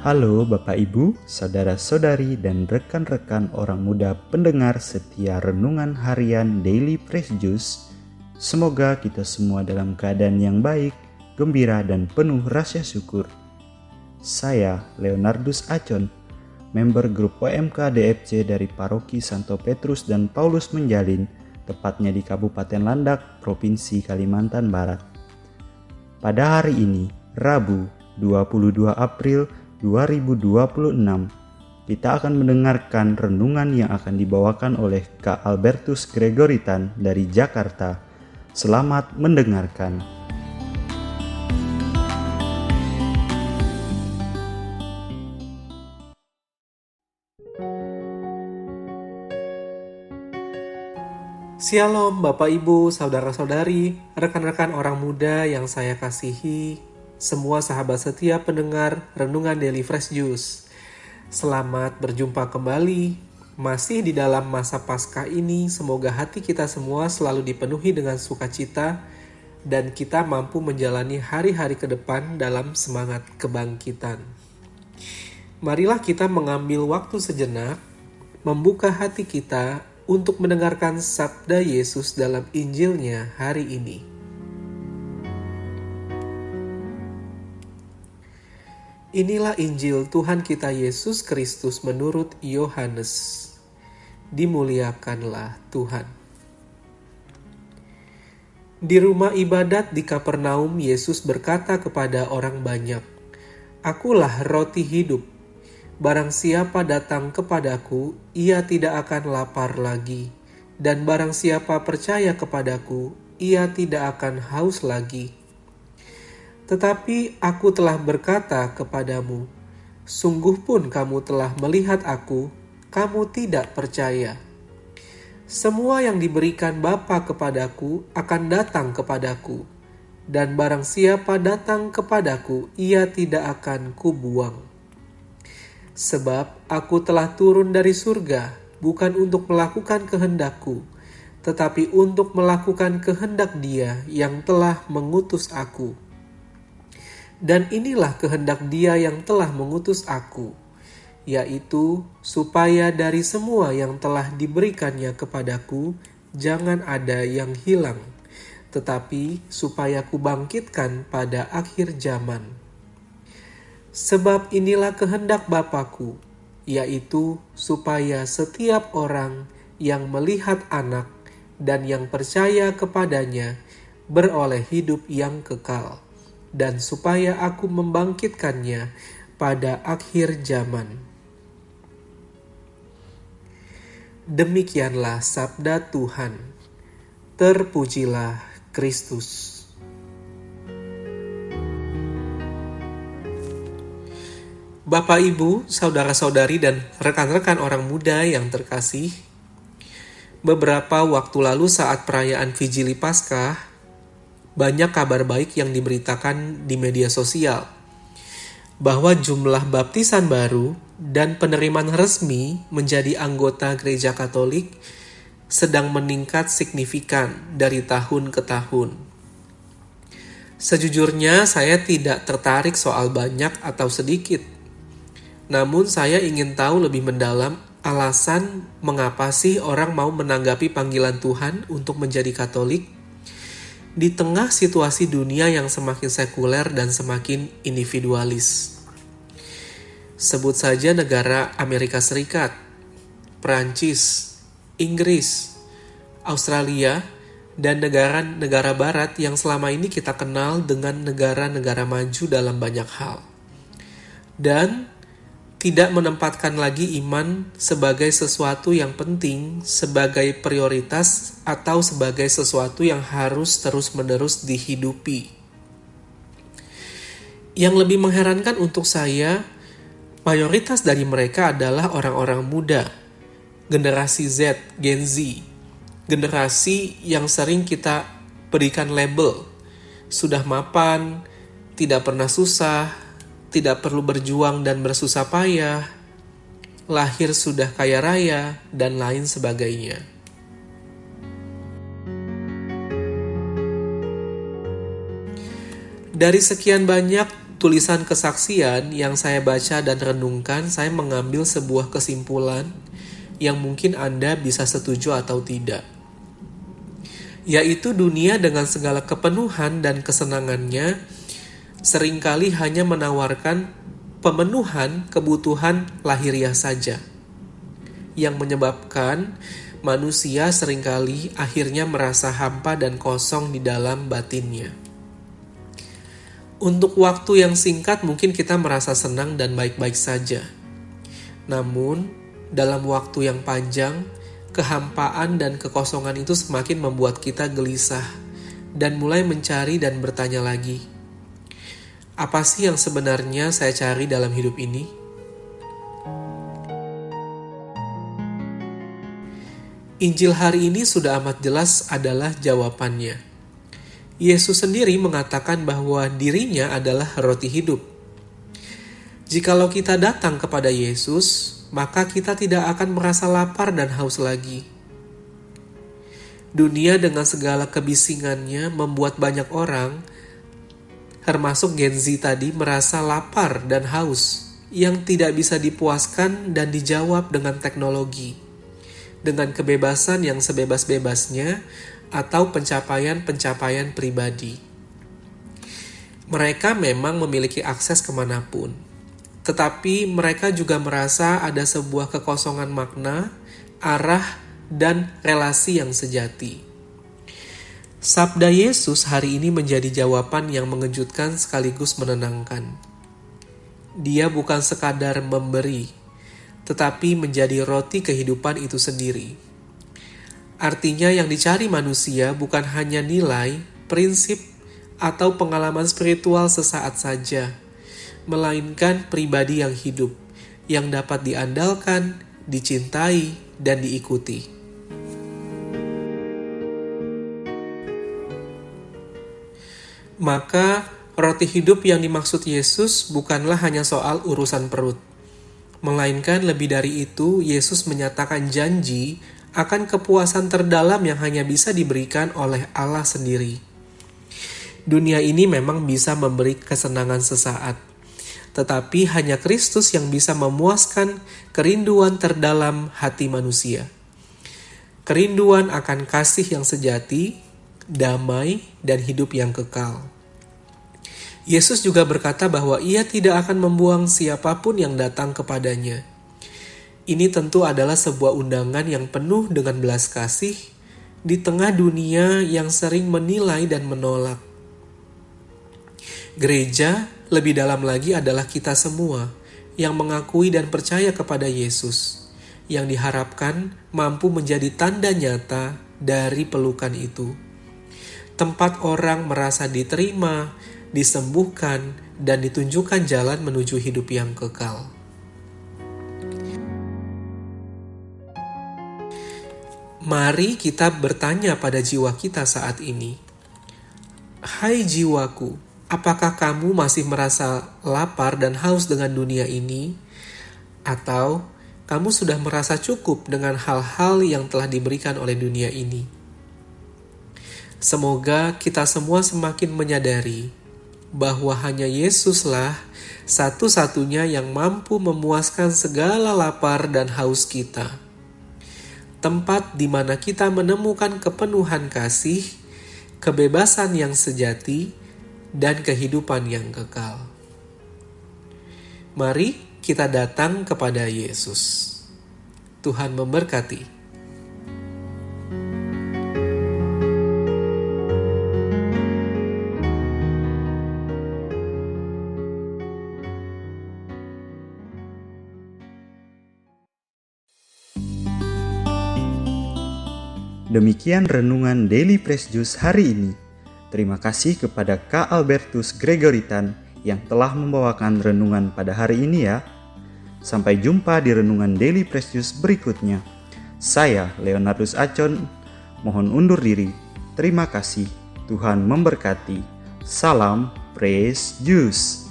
Halo Bapak Ibu, Saudara-saudari dan rekan-rekan orang muda pendengar setia renungan harian Daily Fresh Juice. Semoga kita semua dalam keadaan yang baik, gembira dan penuh rasa syukur. Saya Leonardus Acon, member grup OMK DFC dari Paroki Santo Petrus dan Paulus Menjalin, tepatnya di Kabupaten Landak, Provinsi Kalimantan Barat. Pada hari ini, Rabu 22 April 2026, kita akan mendengarkan renungan yang akan dibawakan oleh Kak Albertus Gregoritan dari Jakarta. Selamat mendengarkan. Shalom Bapak Ibu, Saudara-saudari, rekan-rekan orang muda yang saya kasihi, semua sahabat setia pendengar Renungan Daily Fresh Juice. Selamat berjumpa kembali, masih di dalam masa Paskah ini. Semoga hati kita semua selalu dipenuhi dengan sukacita dan kita mampu menjalani hari-hari ke depan dalam semangat kebangkitan. Marilah kita mengambil waktu sejenak, membuka hati kita untuk mendengarkan sabda Yesus dalam Injilnya hari ini. Inilah Injil Tuhan kita Yesus Kristus menurut Yohanes. Dimuliakanlah Tuhan. Di rumah ibadat di Kapernaum, Yesus berkata kepada orang banyak, "Akulah roti hidup. Barang siapa datang kepadaku, ia tidak akan lapar lagi. Dan barang siapa percaya kepadaku, ia tidak akan haus lagi. Tetapi aku telah berkata kepadamu, sungguh pun kamu telah melihat aku, kamu tidak percaya. Semua yang diberikan Bapa kepadaku akan datang kepadaku, dan barang siapa datang kepadaku, ia tidak akan kubuang. Sebab aku telah turun dari surga, bukan untuk melakukan kehendakku, tetapi untuk melakukan kehendak Dia yang telah mengutus aku. Dan inilah kehendak Dia yang telah mengutus aku, yaitu supaya dari semua yang telah diberikannya kepadaku, jangan ada yang hilang, tetapi supaya kubangkitkan pada akhir zaman. Sebab inilah kehendak Bapa-Ku, yaitu supaya setiap orang yang melihat Anak dan yang percaya kepadanya beroleh hidup yang kekal, dan supaya aku membangkitkannya pada akhir zaman." Demikianlah sabda Tuhan. Terpujilah Kristus. Bapak, Ibu, Saudara-saudari, dan rekan-rekan orang muda yang terkasih, beberapa waktu lalu saat perayaan Vigili Paskah, banyak kabar baik yang diberitakan di media sosial, bahwa jumlah baptisan baru dan penerimaan resmi menjadi anggota Gereja Katolik sedang meningkat signifikan dari tahun ke tahun. Sejujurnya saya tidak tertarik soal banyak atau sedikit. Namun saya ingin tahu lebih mendalam alasan mengapa sih orang mau menanggapi panggilan Tuhan untuk menjadi Katolik di tengah situasi dunia yang semakin sekuler dan semakin individualis. Sebut saja negara Amerika Serikat, Prancis, Inggris, Australia, dan negara-negara barat yang selama ini kita kenal dengan negara-negara maju dalam banyak hal. Dan tidak menempatkan lagi iman sebagai sesuatu yang penting, sebagai prioritas, atau sebagai sesuatu yang harus terus-menerus dihidupi. Yang lebih mengherankan untuk saya, mayoritas dari mereka adalah orang-orang muda, generasi Z, Gen Z, generasi yang sering kita berikan label, sudah mapan, tidak pernah susah, tidak perlu berjuang dan bersusah payah, lahir sudah kaya raya, dan lain sebagainya. Dari sekian banyak tulisan kesaksian yang saya baca dan renungkan, saya mengambil sebuah kesimpulan yang mungkin Anda bisa setuju atau tidak. Yaitu dunia dengan segala kepenuhan dan kesenangannya seringkali hanya menawarkan pemenuhan kebutuhan lahiriah saja, yang menyebabkan manusia seringkali akhirnya merasa hampa dan kosong di dalam batinnya. Untuk waktu yang singkat mungkin kita merasa senang dan baik-baik saja. Namun, dalam waktu yang panjang, kehampaan dan kekosongan itu semakin membuat kita gelisah dan mulai mencari dan bertanya lagi, apa sih yang sebenarnya saya cari dalam hidup ini? Injil hari ini sudah amat jelas adalah jawabannya. Yesus sendiri mengatakan bahwa dirinya adalah roti hidup. Jikalau kita datang kepada Yesus, maka kita tidak akan merasa lapar dan haus lagi. Dunia dengan segala kebisingannya membuat banyak orang, termasuk Gen Z tadi, merasa lapar dan haus yang tidak bisa dipuaskan dan dijawab dengan teknologi, dengan kebebasan yang sebebas-bebasnya, atau pencapaian-pencapaian pribadi. Mereka memang memiliki akses kemanapun, tetapi mereka juga merasa ada sebuah kekosongan makna, arah, dan relasi yang sejati. Sabda Yesus hari ini menjadi jawaban yang mengejutkan sekaligus menenangkan. Dia bukan sekadar memberi, tetapi menjadi roti kehidupan itu sendiri. Artinya yang dicari manusia bukan hanya nilai, prinsip, atau pengalaman spiritual sesaat saja, melainkan pribadi yang hidup, yang dapat diandalkan, dicintai, dan diikuti. Maka, roti hidup yang dimaksud Yesus bukanlah hanya soal urusan perut, melainkan lebih dari itu, Yesus menyatakan janji akan kepuasan terdalam yang hanya bisa diberikan oleh Allah sendiri. Dunia ini memang bisa memberi kesenangan sesaat, tetapi hanya Kristus yang bisa memuaskan kerinduan terdalam hati manusia. Kerinduan akan kasih yang sejati, damai, dan hidup yang kekal. Yesus juga berkata bahwa Ia tidak akan membuang siapapun yang datang kepadanya. Ini tentu adalah sebuah undangan yang penuh dengan belas kasih di tengah dunia yang sering menilai dan menolak. Gereja, lebih dalam lagi, adalah kita semua yang mengakui dan percaya kepada Yesus, yang diharapkan mampu menjadi tanda nyata dari pelukan itu. Tempat orang merasa diterima, disembuhkan, dan ditunjukkan jalan menuju hidup yang kekal. Mari kita bertanya pada jiwa kita saat ini. Hai jiwaku, apakah kamu masih merasa lapar dan haus dengan dunia ini? Atau kamu sudah merasa cukup dengan hal-hal yang telah diberikan oleh dunia ini? Semoga kita semua semakin menyadari bahwa hanya Yesuslah satu-satunya yang mampu memuaskan segala lapar dan haus kita. Tempat di mana kita menemukan kepenuhan kasih, kebebasan yang sejati, dan kehidupan yang kekal. Mari kita datang kepada Yesus. Tuhan memberkati. Demikian renungan Daily Fresh Juice hari ini. Terima kasih kepada Kak Albertus Gregoritan yang telah membawakan renungan pada hari ini ya. Sampai jumpa di renungan Daily Fresh Juice berikutnya. Saya Leonardus Acon, mohon undur diri. Terima kasih. Tuhan memberkati. Salam Fresh Juice.